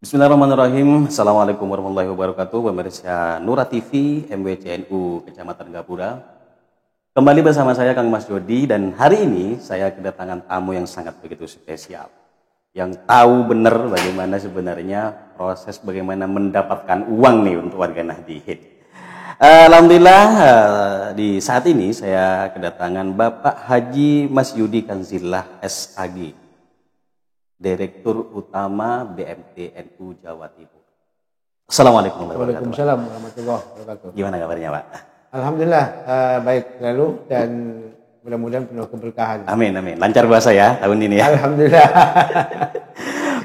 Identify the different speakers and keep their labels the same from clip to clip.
Speaker 1: Bismillahirrahmanirrahim. Assalamualaikum warahmatullahi wabarakatuh. Pemirsa Nura TV MWCNU Kecamatan Gapura. Kembali bersama saya Kang Mas Jody, dan hari ini saya kedatangan tamu yang sangat begitu spesial. Yang tahu benar bagaimana sebenarnya proses bagaimana mendapatkan uang nih untuk warga Nahdien. Alhamdulillah di saat ini saya kedatangan Bapak Haji Mas Yudi Kanzillah SAG, Direktur Utama BMT NU Jawa Timur. Assalamualaikum warahmatullahi wabarakatuh.
Speaker 2: Waalaikumsalam warahmatullahi wabarakatuh.
Speaker 1: Gimana kabarnya, Pak?
Speaker 2: Alhamdulillah baik selalu dan mudah-mudahan penuh keberkahan.
Speaker 1: Amin, amin. Lancar puasa ya tahun ini ya.
Speaker 2: Alhamdulillah.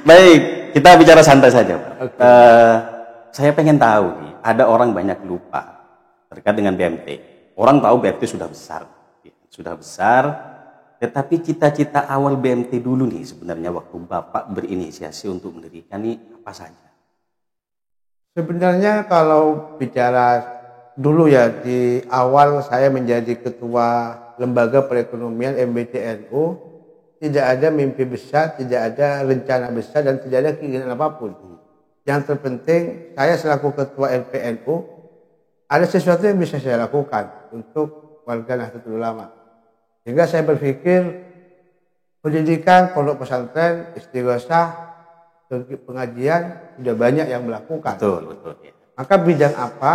Speaker 1: Baik, kita bicara santai saja, Pak.
Speaker 2: Okay.
Speaker 1: Saya pengen tahu nih, ada orang banyak lupa terkait dengan BMT. Orang tahu BMT sudah besar, tetapi cita-cita awal BMT dulu nih sebenarnya waktu Bapak berinisiasi untuk mendirikan ini apa saja?
Speaker 2: Sebenarnya kalau bicara dulu ya, di awal saya menjadi ketua lembaga perekonomian MBCNU, tidak ada mimpi besar, tidak ada rencana besar, dan tidak ada keinginan apapun. Yang terpenting saya selaku ketua LPNU ada sesuatu yang bisa saya lakukan untuk warga Nahdlatul Ulama. Sehingga saya berpikir pendidikan, pondok pesantren, istighosah, pengajian sudah banyak yang melakukan.
Speaker 1: Betul, betul. Ya.
Speaker 2: Maka bidang apa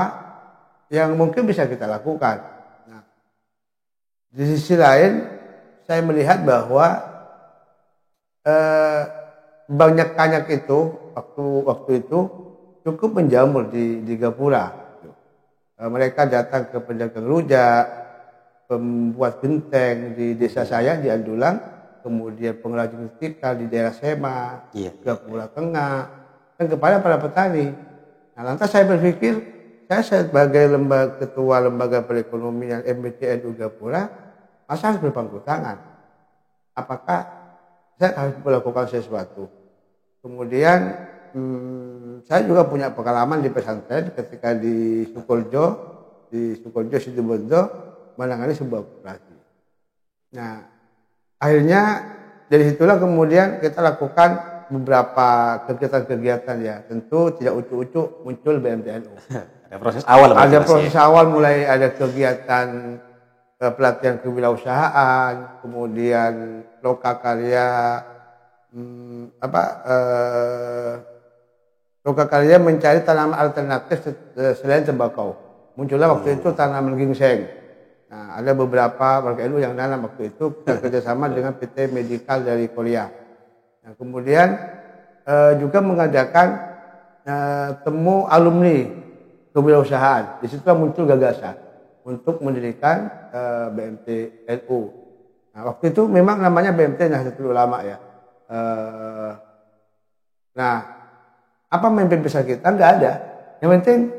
Speaker 2: yang mungkin bisa kita lakukan? Nah, di sisi lain saya melihat bahwa banyak itu waktu itu cukup menjamur di Gapura. Mereka datang ke pedagang rujak, pembuat genteng di desa saya di Andulang, kemudian pengrajin tikar di daerah Sema, Gapura Tengah, dan kepada para petani. Nah, lantas saya berpikir, saya sebagai ketua lembaga perekonomian MBCNU Gapura, masa harus berpangku tangan? Apakah saya harus melakukan sesuatu? Kemudian saya juga punya pengalaman di pesantren ketika di Sukoljo Situbondo menangani sebuah operasi. Nah, akhirnya dari situlah kemudian kita lakukan beberapa kegiatan-kegiatan ya. Tentu tidak ucu-ucu muncul BMTNU.
Speaker 1: Ada proses awal.
Speaker 2: Ada proses awal, mulai ada kegiatan pelatihan kewirausahaan, kemudian lokakarya lokakarya mencari tanaman alternatif selain tembakau. Muncullah waktu itu tanaman ginseng. Nah, ada beberapa warga NU yang nanam waktu itu, kita kerjasama dengan PT Medical dari Korea. Nah, kemudian juga mengadakan temu alumni kewirausahaan. Di situ muncul gagasan untuk mendirikan BMT NU. Nah, waktu itu memang namanya BMT Nahdlatul Ulama ya. Nah, apa mimpi besar kita? Enggak ada. Yang penting,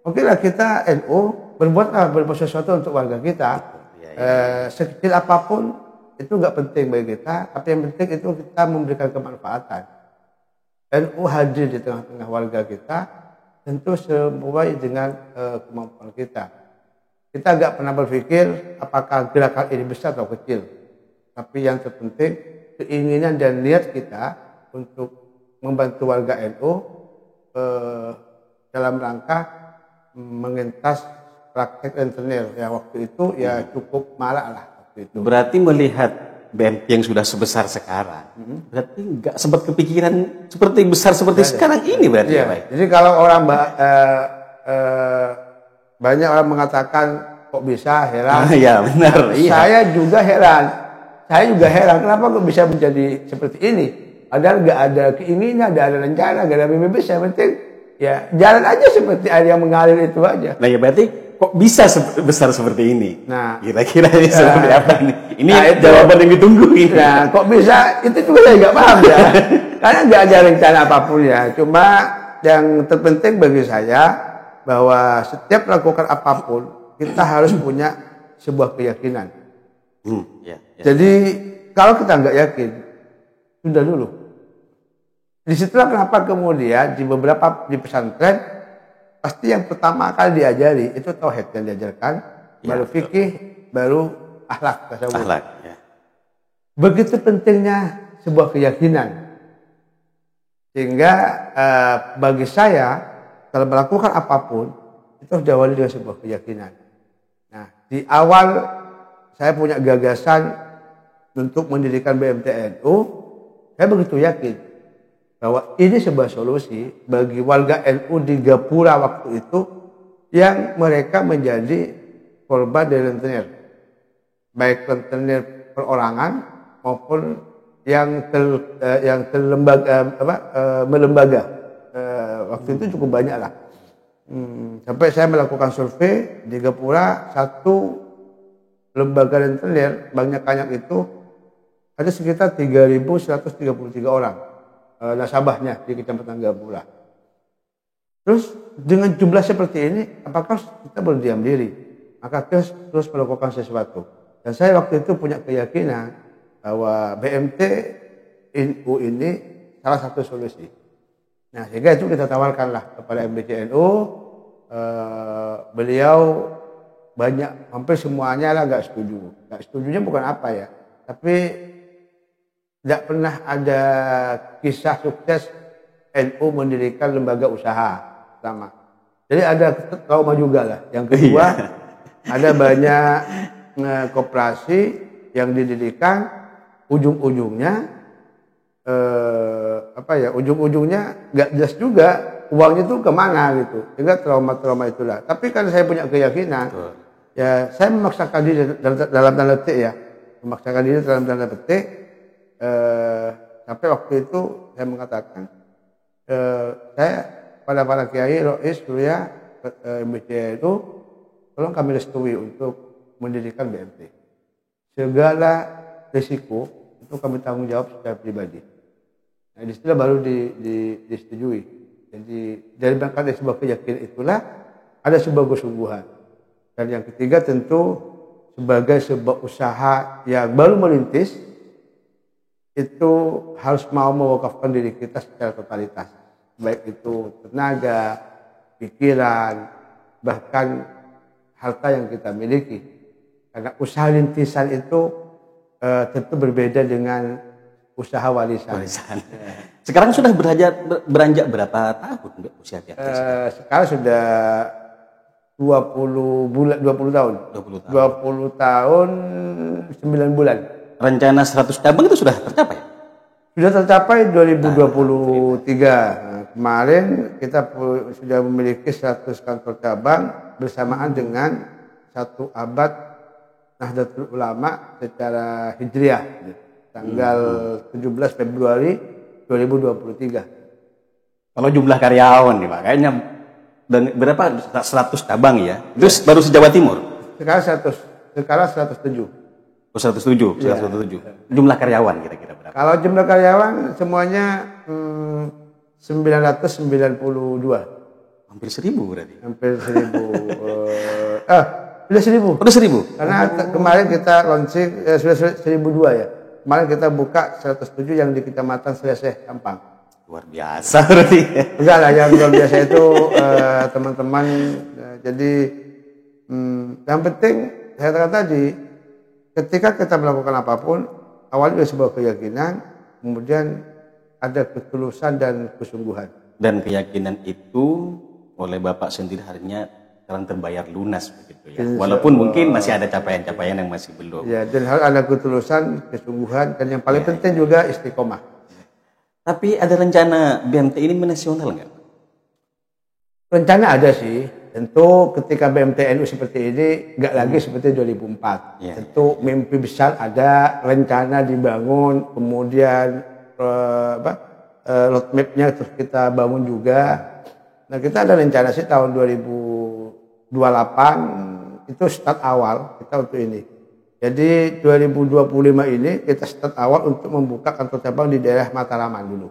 Speaker 2: okelah kita NU berbuat sesuatu untuk warga kita. Sekecil apapun itu enggak penting bagi kita, tapi yang penting itu kita memberikan kemanfaatan. NU hadir di tengah-tengah warga kita, tentu sesuai dengan kemampuan kita. Kita enggak pernah berpikir apakah gerakan ini besar atau kecil, tapi yang terpenting keinginan dan niat kita untuk membantu warga NU dalam rangka mengentas praktek rentenir ya waktu itu ya cukup marak lah waktu itu.
Speaker 1: Berarti melihat BMT yang sudah sebesar sekarang, berarti nggak sempat kepikiran seperti besar seperti sekarang ini berarti ya, Pak?
Speaker 2: Jadi kalau orang banyak orang mengatakan kok bisa, heran.
Speaker 1: Ya benar.
Speaker 2: Saya juga heran. Kenapa kok bisa menjadi seperti ini? Padahal nggak ada keinginan, nggak ada rencana, nggak ada mimpi besar. Penting ya jalan aja seperti air yang mengalir itu aja.
Speaker 1: Nah ya berarti kok bisa besar seperti ini?
Speaker 2: Nah,
Speaker 1: kira-kira ini seperti apa nih? Ini jawaban yang ditunggu ini.
Speaker 2: Nah, kok bisa? Itu juga saya nggak paham ya. Karena nggak ada rencana apapun ya. Cuma yang terpenting bagi saya bahwa setiap melakukan apapun kita harus punya sebuah keyakinan. Jadi kalau kita nggak yakin, tunda dulu. Disitulah kenapa kemudian di pesantren pasti yang pertama kali diajari itu tauhid yang diajarkan, baru fikih, baru akhlak. Ya. Begitu pentingnya sebuah keyakinan. Sehingga bagi saya kalau melakukan apapun itu harus diawali dengan sebuah keyakinan. Nah, di awal saya punya gagasan untuk mendirikan BMTNU, saya begitu yakin bahwa ini sebuah solusi bagi warga NU di Gapura waktu itu yang mereka menjadi korban dari rentenir, baik rentenir perorangan maupun yang melembaga. Waktu itu cukup banyak lah. Sampai saya melakukan survei di Gapura, satu lembaga rentenir banyak itu ada sekitar 3.133 orang nasabahnya di Kecamatan Gapura. Terus dengan jumlah seperti ini, apakah kita berdiam diri? Maka kita terus melakukan sesuatu. Dan saya waktu itu punya keyakinan bahwa BMTNU ini salah satu solusi. Nah, sehingga itu kita tawarkanlah kepada MBCNU. Beliau banyak, hampir semuanya lah nggak setuju. Nggak setujunya bukan apa ya, tapi tidak pernah ada kisah sukses NU mendirikan lembaga usaha sama. Jadi ada trauma juga lah. Yang kedua, ada banyak koperasi yang didirikan, ujung-ujungnya ujung-ujungnya nggak jelas juga uangnya itu kemana gitu. Sehingga trauma-trauma itulah. Tapi kan saya punya keyakinan, ya saya memaksakan diri dalam tanda petik ya, memaksakan diri dalam tanda petik. Sampai waktu itu saya mengatakan, saya pada para kiai, Rois, Surya, MBCNU, tolong kami restui untuk mendirikan BMT. Segala risiko itu kami tanggung jawab secara pribadi. Nah, di situ baru disetujui. Jadi dari berangkat dari sebuah keyakinan itulah ada sebuah kesungguhan. Dan yang ketiga tentu sebagai sebuah usaha yang baru merintis, itu harus mau mewakafkan diri kita secara totalitas, baik itu tenaga, pikiran, bahkan harta yang kita miliki. Karena usaha rintisan itu tentu berbeda dengan usaha warisan.
Speaker 1: Sekarang sudah beranjak berapa tahun usia BMT?
Speaker 2: Sekarang sudah 20 tahun. 20 tahun 9 bulan.
Speaker 1: Rencana 100 cabang itu sudah tercapai?
Speaker 2: Sudah tercapai 2023. Nah, kemarin kita sudah memiliki 100 kantor cabang bersamaan dengan 1 abad Nahdlatul Ulama secara Hijriah, tanggal 17 Februari 2023.
Speaker 1: Kalau jumlah karyawan nih Pak, kayaknya berapa? 100 cabang ya? Itu baru se-Jawa Timur?
Speaker 2: Sekarang 107.
Speaker 1: Oh, 107, ya. 107. Jumlah karyawan kira-kira berapa?
Speaker 2: Kalau jumlah karyawan semuanya 992.
Speaker 1: Hampir 1.000 berarti.
Speaker 2: Hampir 1.000. Sudah 1.000.
Speaker 1: Udah 1.000.
Speaker 2: Karena kemarin kita launching sudah 1.002 ya. Kemarin kita buka 107 yang di Kecamatan Seleseh, Sampang.
Speaker 1: Luar biasa berarti.
Speaker 2: Enggak lah, yang luar biasa itu teman-teman. Jadi yang penting saya katakan tadi, ketika kita melakukan apapun, awalnya dari sebuah keyakinan, kemudian ada ketulusan dan kesungguhan. Dan
Speaker 1: keyakinan itu oleh Bapak sendiri harinya sekarang terbayar lunas begitu ya. Walaupun mungkin masih ada capaian-capaian yang masih belum.
Speaker 2: Ya, dan harus ada ketulusan, kesungguhan, dan yang paling penting juga istiqomah.
Speaker 1: Tapi ada rencana BMT ini menasional nggak?
Speaker 2: Rencana ada sih. Tentu ketika BMTNU seperti ini nggak lagi seperti 2004. Tentu mimpi besar ada, rencana dibangun, kemudian roadmap-nya terus kita bangun juga. Nah, kita ada rencana sih tahun 2028 itu start awal kita untuk ini. Jadi 2025 ini kita start awal untuk membuka kantor cabang di daerah Mataraman dulu.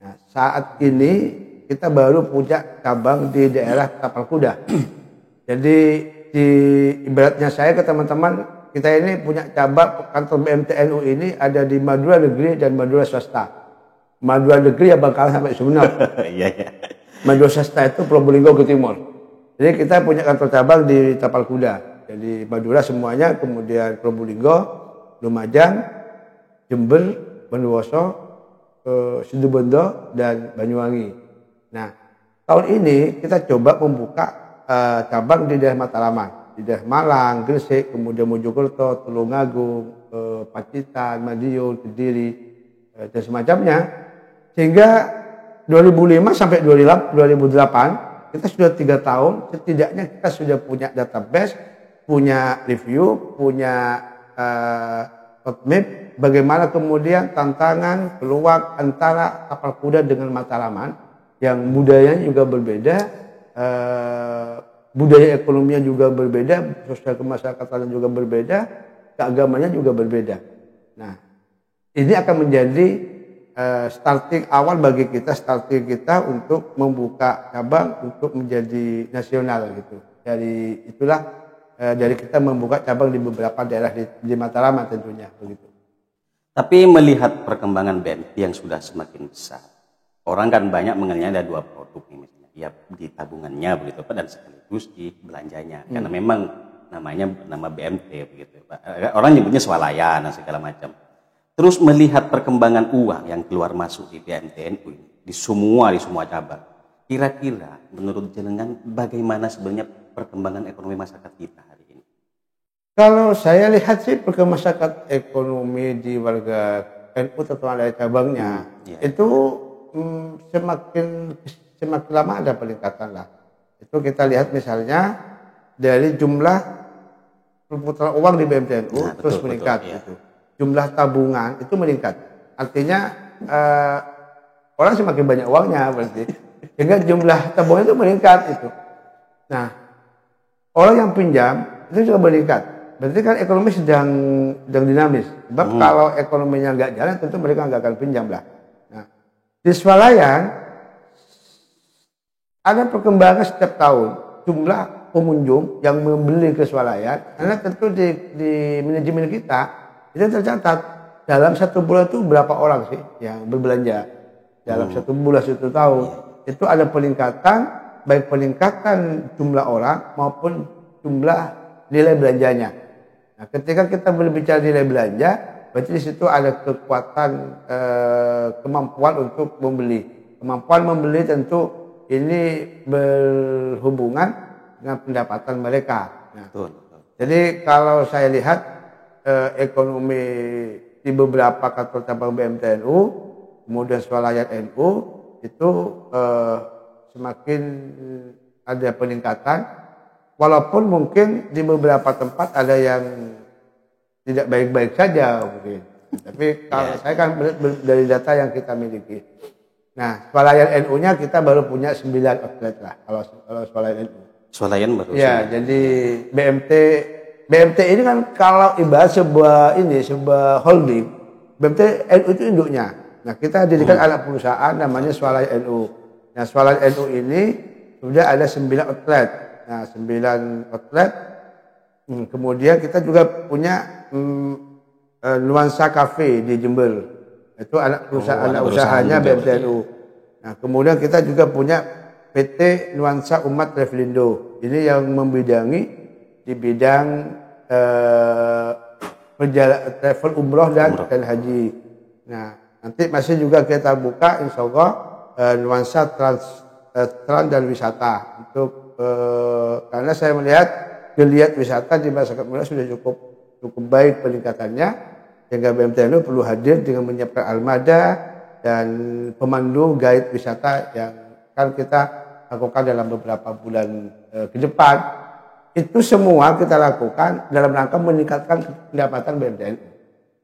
Speaker 2: Nah, saat ini kita baru punya cabang di daerah Tapal Kuda. Jadi ibaratnya saya ke teman-teman, kita ini punya cabang kantor BMTNU ini ada di Madura Negeri dan Madura Swasta. Madura Negeri ya Bangkalan sampai Sumeneb. Madura Swasta itu Probolinggo ke timur. Jadi kita punya kantor cabang di Tapal Kuda. Jadi Madura semuanya, kemudian Probolinggo, Lumajang, Jember, Bondowoso, Situbondo dan Banyuwangi. Nah, tahun ini kita coba membuka cabang di daerah Mataraman, di daerah Malang, Gresik, kemudian Mojokerto, Tulungagung, Pacitan, Madiun, Kediri, dan semacamnya. Sehingga 2005 sampai 2008 kita sudah 3 tahun, setidaknya kita sudah punya database, punya review, punya roadmap, bagaimana kemudian tantangan peluang antara tapal kuda dengan Mataraman yang budayanya juga berbeda, budaya ekonominya juga berbeda, sosial kemasyarakatan juga berbeda, keagamannya juga berbeda. Nah, ini akan menjadi starting awal bagi kita, starting kita untuk membuka cabang untuk menjadi nasional gitu. Dari itulah dari kita membuka cabang di beberapa daerah di Mataraman tentunya begitu. Tapi melihat perkembangan BMT yang sudah semakin besar, orang kan banyak mengenalnya ada 2 produk nih, misalnya ya di tabungannya begitu Pak, dan sekaligus di belanjanya karena memang namanya nama BMT begitu Pak. Orang nyebutnya swalayan dan segala macam. Terus melihat perkembangan uang yang keluar masuk di BMTNU ini di semua cabang, kira-kira menurut jenengan bagaimana sebenarnya perkembangan ekonomi masyarakat kita hari ini? Kalau saya lihat sih perkembangan masyarakat ekonomi di warga NU terutama dari cabangnya itu semakin lama ada peningkatan lah. Itu kita lihat misalnya dari jumlah perputaran uang di BMTNU terus meningkat gitu. Jumlah tabungan itu meningkat. Artinya orang semakin banyak uangnya berarti. Sehingga jumlah tabungan itu meningkat itu. Nah, orang yang pinjam itu juga meningkat. Berarti kan ekonomi sedang dinamis. Sebab kalau ekonominya nggak jalan tentu mereka nggak akan pinjam lah. Nah, di swalayan ada perkembangan setiap tahun. Jumlah pengunjung yang membeli ke swalayan, karena tentu di manajemen kita itu tercatat dalam 1 bulan itu berapa orang sih yang berbelanja dalam 1 bulan 1 tahun. Itu ada peningkatan, baik peningkatan jumlah orang maupun jumlah nilai belanjanya. Nah, ketika kita berbicara nilai belanja, berarti di situ ada kekuatan kemampuan untuk membeli. Kemampuan membeli tentu ini berhubungan dengan pendapatan mereka. Nah, jadi kalau saya lihat ekonomi di beberapa kantor cabang BMTNU, kemudian swalayan NU itu semakin ada peningkatan, walaupun mungkin di beberapa tempat ada yang tidak baik-baik saja mungkin. Tapi kalau saya kan dari data yang kita miliki. Nah, swalayan NU-nya kita baru punya 9 outlet lah kalau swalayan NU. Swalayan baru. Ya, jadi BMT ini kan kalau ibarat sebuah holding, BMT NU itu induknya. Nah, kita dirikan anak perusahaan namanya Swalayan NU. Nah, Swalayan NU ini sudah ada 9 outlet. Nah, 9 outlet. Kemudian kita juga punya Nuansa Cafe di Jember. Itu anak perusahaan usahanya BMT NU. Nah, kemudian kita juga punya PT Nuansa Umat Revelindo. Ini yang membidangi di bidang travel umroh dan haji. Nah, nanti masih juga kita buka insya Allah Nuansa trans dan wisata untuk karena saya melihat geliat wisata di masyarakat muda sudah cukup baik peningkatannya, sehingga BMTNU perlu hadir dengan menyiapkan armada dan pemandu guide wisata yang akan kita lakukan dalam beberapa bulan ke depan. Itu semua kita lakukan dalam rangka meningkatkan pendapatan BMTNU.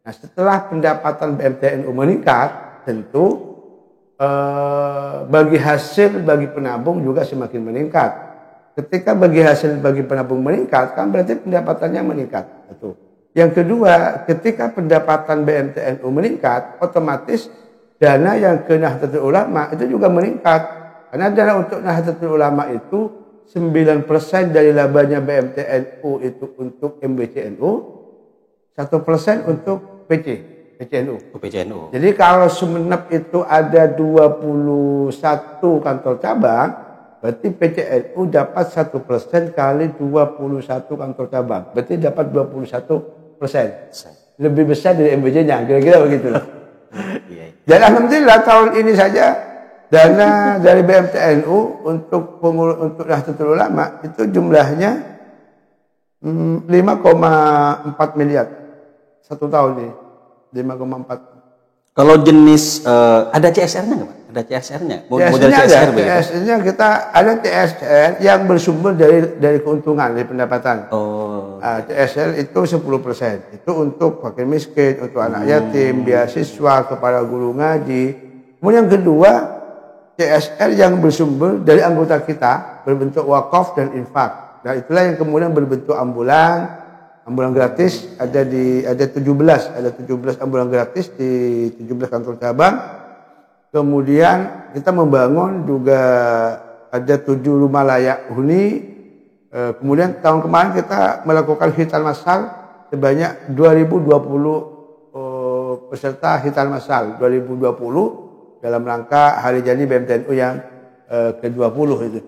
Speaker 2: Nah, setelah pendapatan BMTNU meningkat, tentu bagi hasil bagi penabung juga semakin meningkat. Ketika bagi hasil bagi penabung meningkat, kan berarti pendapatannya meningkat. Itu. Yang kedua, ketika pendapatan BMTNU meningkat, otomatis dana yang ke Nahdlatul Ulama itu juga meningkat. Karena dana untuk Nahdlatul Ulama itu 9% dari labanya BMTNU itu untuk MBCNU, 1% untuk PCNU. Jadi kalau Sumeneb itu ada 21 kantor cabang, berarti PCNU dapat 1% kali 21 kantor cabang. Berarti dapat 21%. Lebih besar dari MBC-nya, kira-kira begitu. Dan alhamdulillah tahun ini saja dana dari BMTNU untuk Nahdlatul Ulama itu jumlahnya 5,4 miliar satu tahun ini. 5,4.
Speaker 1: Kalau jenis ada CSR-nya nggak Pak? Ada CSR-nya? Model CSR begitu?
Speaker 2: CSR-nya kita ada CSR yang bersumber dari keuntungan, dari pendapatan.
Speaker 1: Oh.
Speaker 2: CSR itu 10%. Itu untuk fakir miskin, untuk anak yatim, beasiswa, kepada guru ngaji. Kemudian yang kedua, CSR yang bersumber dari anggota kita berbentuk wakaf dan infak. Nah, itulah yang kemudian berbentuk ambulan gratis, ada 17 ambulan gratis di 17 kantor cabang. Kemudian kita membangun juga ada 7 rumah layak huni. Kemudian tahun kemarin kita melakukan khitan massal sebanyak 2020 peserta khitan massal 2020 dalam rangka hari jadi BMTNU yang ke-20 itu.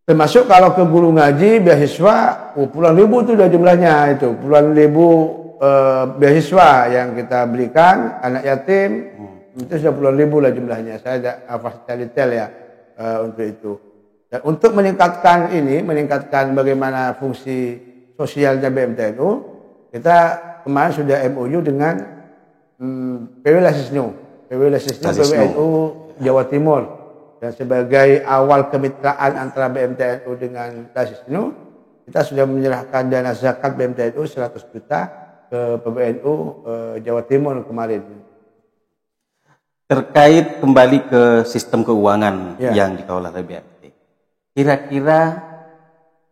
Speaker 2: Termasuk kalau ke guru ngaji, beasiswa, puluhan ribu itu udah jumlahnya itu. Puluhan ribu beasiswa yang kita berikan, anak yatim, itu sudah puluhan ribu lah jumlahnya. Saya tidak hafal secara detail ya untuk itu. Dan untuk meningkatkan bagaimana fungsi sosialnya BMTNU, kita kemarin sudah MOU dengan PW Lasisnu PWNU Jawa Timur. Dan sebagai awal kemitraan antara BMTNU dengan Lasisnu, kita sudah menyerahkan dana zakat BMTNU 100 juta ke PBNU Jawa Timur kemarin.
Speaker 1: Terkait kembali ke sistem keuangan yang dikelola oleh BMT, kira-kira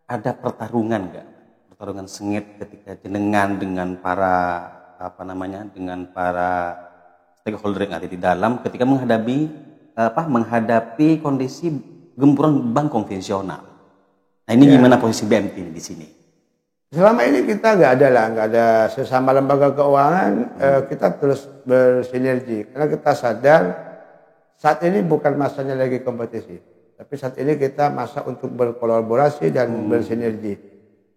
Speaker 1: ada pertarungan nggak? Pertarungan sengit ketika jenengan dengan para dengan para stakeholder yang ada di dalam ketika menghadapi kondisi gempuran bank konvensional. Nah ini gimana posisi BMT ini di sini?
Speaker 2: Selama ini kita nggak ada sesama lembaga keuangan, kita terus bersinergi karena kita sadar saat ini bukan masanya lagi kompetisi, tapi saat ini kita masa untuk berkolaborasi dan bersinergi.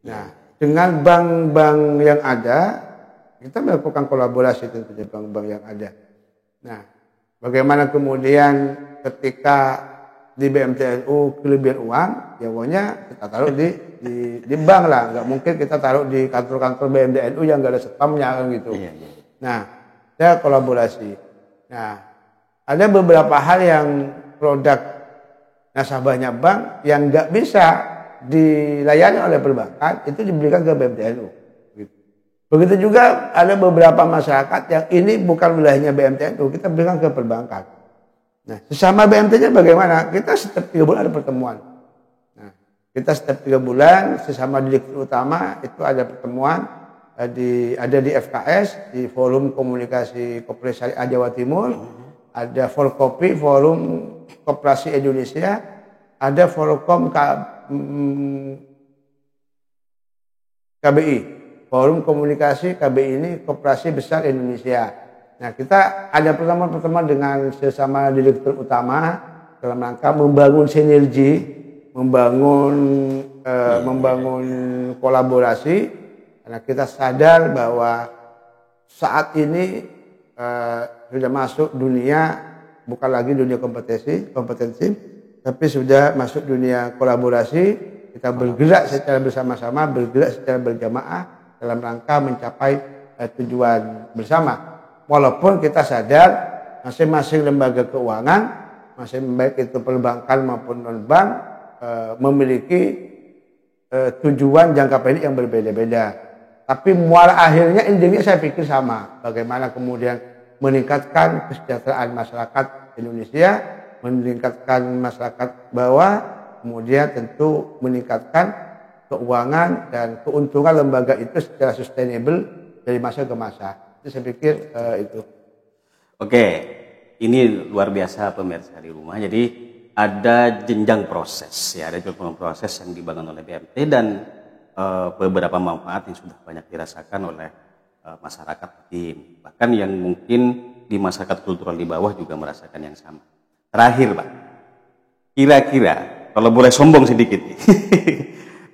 Speaker 2: Nah dengan bank-bank yang ada, kita melakukan kolaborasi tentunya bank-bank yang ada. Nah bagaimana kemudian ketika di BMTNU kelebihan uang, ya uangnya kita taruh di bank lah. Nggak mungkin kita taruh di kantor-kantor BMTNU yang nggak ada spamnya kan gitu. Nah, saya kolaborasi. Nah, ada beberapa hal yang produk nasabahnya bank yang nggak bisa dilayani oleh perbankan, itu diberikan ke BMTNU. Begitu juga ada beberapa masyarakat yang ini bukan wilayahnya BMTNU, kita berikan ke perbankan. Nah, sesama BMT-nya bagaimana? Kita setiap 3 bulan ada pertemuan. Nah, kita setiap 3 bulan sesama direktur utama itu ada pertemuan ada di FKS, di Forum Komunikasi Koperasi Syariah Jawa Timur, ada Forkopi, Forum Koperasi Indonesia, ada Forkom KBI. Forum Komunikasi KBI ini Koperasi Besar Indonesia. Nah, kita ada pertemuan-pertemuan dengan sesama direktur utama dalam rangka membangun sinergi, membangun kolaborasi. Karena kita sadar bahwa saat ini sudah masuk dunia bukan lagi dunia kompetensi, tapi sudah masuk dunia kolaborasi. Kita bergerak secara bersama-sama, bergerak secara berjamaah dalam rangka mencapai tujuan bersama. Walaupun kita sadar masing-masing lembaga keuangan, baik itu perbankan maupun non-bank, memiliki tujuan jangka pendek yang berbeda-beda. Tapi muara akhirnya intinya saya pikir sama. Bagaimana kemudian meningkatkan kesejahteraan masyarakat Indonesia, meningkatkan masyarakat bawah, kemudian tentu meningkatkan keuangan dan keuntungan lembaga itu secara sustainable dari masa ke masa. Itu saya pikir itu.
Speaker 1: Oke, ini luar biasa pemirsa di rumah. Jadi ada jenjang proses ya, ada jenjang proses yang dibangun oleh BMT dan beberapa manfaat yang sudah banyak dirasakan oleh masyarakat tim. Bahkan yang mungkin di masyarakat kultural di bawah juga merasakan yang sama. Terakhir Pak, kira-kira kalau boleh sombong sedikit nih.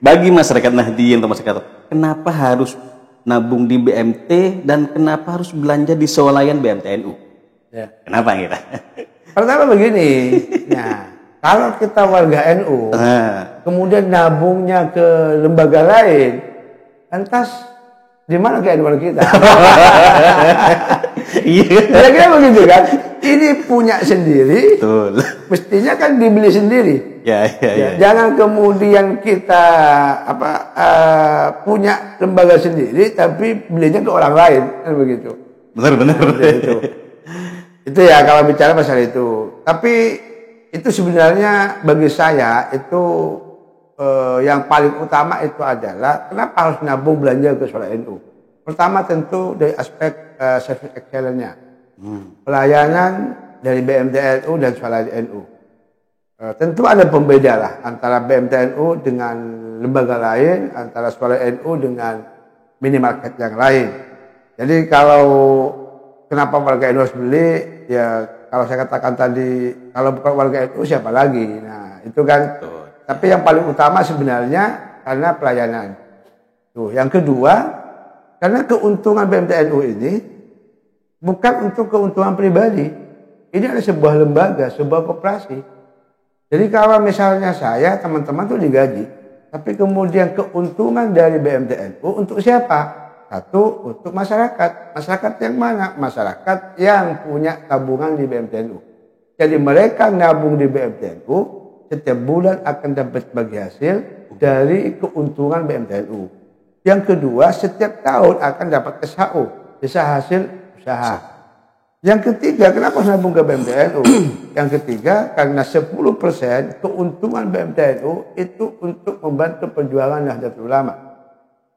Speaker 1: Bagi masyarakat Nahdien atau masyarakat, kenapa harus nabung di BMT dan kenapa harus belanja di swalayan BMTNU?
Speaker 2: Ya.
Speaker 1: Kenapa kita?
Speaker 2: Pertama begini, nah kalau kita warga NU, kemudian nabungnya ke lembaga lain, lantas di mana ke-NU kita?
Speaker 1: Iya.
Speaker 2: Kira-kira begitu kan? Ini punya sendiri,
Speaker 1: Betul.
Speaker 2: mestinya kan dibeli sendiri.
Speaker 1: Ya.
Speaker 2: Jangan kemudian kita punya lembaga sendiri, tapi belinya ke orang lain, kan begitu.
Speaker 1: Benar.
Speaker 2: Itu ya kalau bicara masalah itu. Tapi itu sebenarnya bagi saya itu yang paling utama itu adalah kenapa harus nabung belanja ke Suara NU. Pertama tentu dari aspek service excellence-nya. Pelayanan dari BMTNU dan Suara NU. Tentu ada pembeda lah antara BMTNU dengan lembaga lain, antara Suara NU dengan minimarket yang lain. Jadi kalau kenapa warga NU harus beli? Ya kalau saya katakan tadi, kalau bukan warga NU siapa lagi? Nah itu kan.
Speaker 1: Betul.
Speaker 2: Tapi yang paling utama sebenarnya karena pelayanan. Tuh, yang kedua, karena keuntungan BMTNU ini bukan untuk keuntungan pribadi. Ini adalah sebuah lembaga, sebuah koperasi. Jadi kalau misalnya saya, teman-teman tuh digaji, tapi kemudian keuntungan dari BMTNU untuk siapa? Satu, untuk masyarakat. Masyarakat yang mana? Masyarakat yang punya tabungan di BMTNU. Jadi mereka nabung di BMTNU, setiap bulan akan dapat bagi hasil dari keuntungan BMTNU. Yang kedua, setiap tahun akan dapat SHU, desa hasil usaha. Yang ketiga, kenapa nabung ke BMTNU? Yang ketiga, karena 10% keuntungan BMTNU itu untuk membantu perjuangan Nahdlatul Ulama.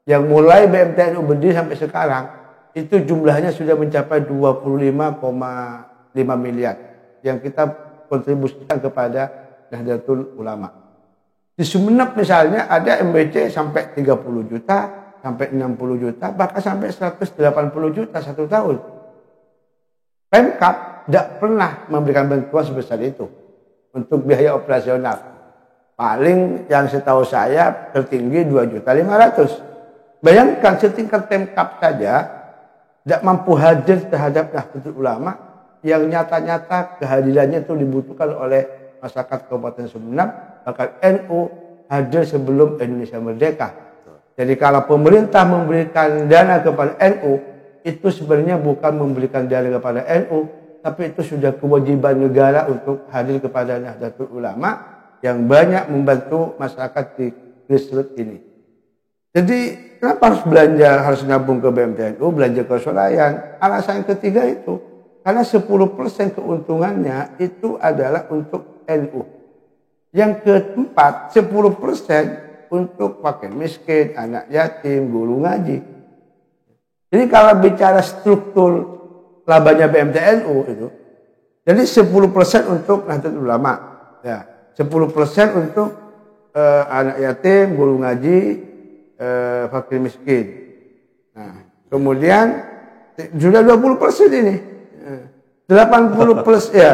Speaker 2: Yang mulai BMTNU berdiri sampai sekarang, itu jumlahnya sudah mencapai 25,5 miliar yang kita kontribusikan kepada Nahdlatul Ulama. Di Sumeneb misalnya ada MBC sampai 30 juta, sampai 60 juta, bahkan sampai 180 juta satu tahun. Pemkab tidak pernah memberikan bantuan sebesar itu untuk biaya operasional. Paling yang setahu saya tertinggi 2.500.000. Bayangkan setingkat Pemkab saja tidak mampu hadir terhadap Nahdlatul Ulama yang nyata-nyata kehadirannya itu dibutuhkan oleh masyarakat Kabupaten Sumeneb, bahkan NU hadir sebelum Indonesia merdeka. Jadi kalau pemerintah memberikan dana kepada NU, itu sebenarnya bukan memberikan dana kepada NU, tapi itu sudah kewajiban negara untuk hadir kepada Nahdlatul Ulama yang banyak membantu masyarakat di grassroots ini. Jadi kenapa harus belanja, harus nabung ke BMTNU, belanja ke swalayan? Alasan yang ketiga itu, karena 10% keuntungannya itu adalah untuk NU. Yang keempat, 10% untuk fakir miskin, anak yatim, guru ngaji. Jadi kalau bicara struktur labanya BMTNU itu, jadi 10% untuk Nahdlatul Ulama, ya, 10% untuk anak yatim, guru ngaji, fakir miskin. Nah, kemudian sudah 20% ini. 80 plus ya.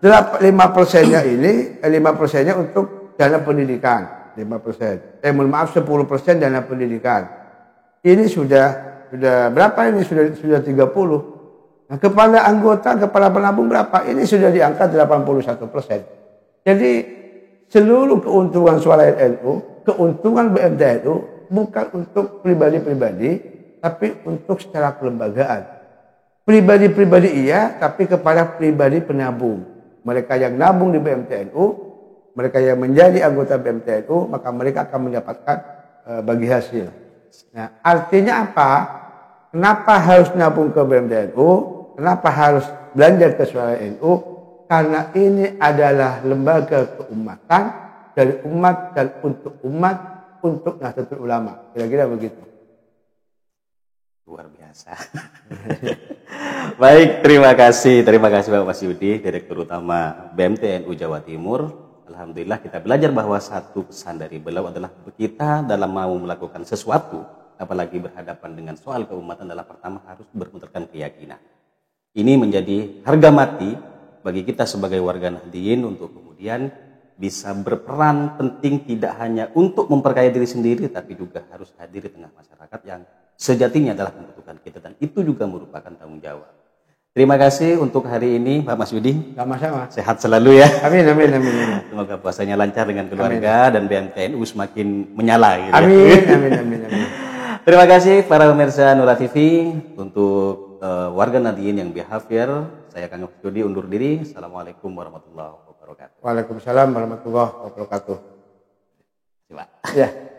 Speaker 2: 5%-nya ini 5%-nya untuk dana pendidikan, 5%. Mohon maaf 10% dana pendidikan. Ini sudah berapa ini? Sudah 30. Nah, kepala anggota, kepala penabung berapa? Ini sudah diangkat 81%. Jadi seluruh keuntungan suara NU, keuntungan BMTNU bukan untuk pribadi-pribadi, tapi untuk secara kelembagaan. Pribadi-pribadi iya, tapi kepada pribadi penabung. Mereka yang nabung di BMTNU, mereka yang menjadi anggota BMTNU, maka mereka akan mendapatkan bagi hasil. Nah, artinya apa? Kenapa harus nabung ke BMTNU? Kenapa harus belanja ke Suara NU? Karena ini adalah lembaga keumatan dari umat dan untuk Nahdlatul Ulama. Kira-kira begitu.
Speaker 1: Luar biasa. Baik, terima kasih Bapak Mas Yudi, Direktur Utama BMTNU Jawa Timur. Alhamdulillah kita belajar bahwa satu pesan dari beliau adalah kita dalam mau melakukan sesuatu, apalagi berhadapan dengan soal keumatan, adalah pertama harus bermutarkan keyakinan. Ini menjadi harga mati bagi kita sebagai warga Nahdliyin untuk kemudian bisa berperan penting tidak hanya untuk memperkaya diri sendiri, tapi juga harus hadir di tengah masyarakat yang sejatinya adalah membutuhkan kita, dan itu juga merupakan tanggung jawab. Terima kasih untuk hari ini Pak Mas Yudi.
Speaker 2: Sama-sama.
Speaker 1: Sehat selalu ya.
Speaker 2: Amin, amin, amin, amin.
Speaker 1: Semoga puasanya lancar dengan keluarga dan BMTNU semakin menyala. Gitu
Speaker 2: amin,
Speaker 1: ya.
Speaker 2: amin, amin, amin.
Speaker 1: Terima kasih para pemirsa Nura TV. Untuk warga Nadiyin yang behavior, saya Kang Mas Yudi undur diri. Assalamualaikum warahmatullahi wabarakatuh.
Speaker 2: Waalaikumsalam warahmatullahi wabarakatuh.
Speaker 1: Coba.
Speaker 2: Ya.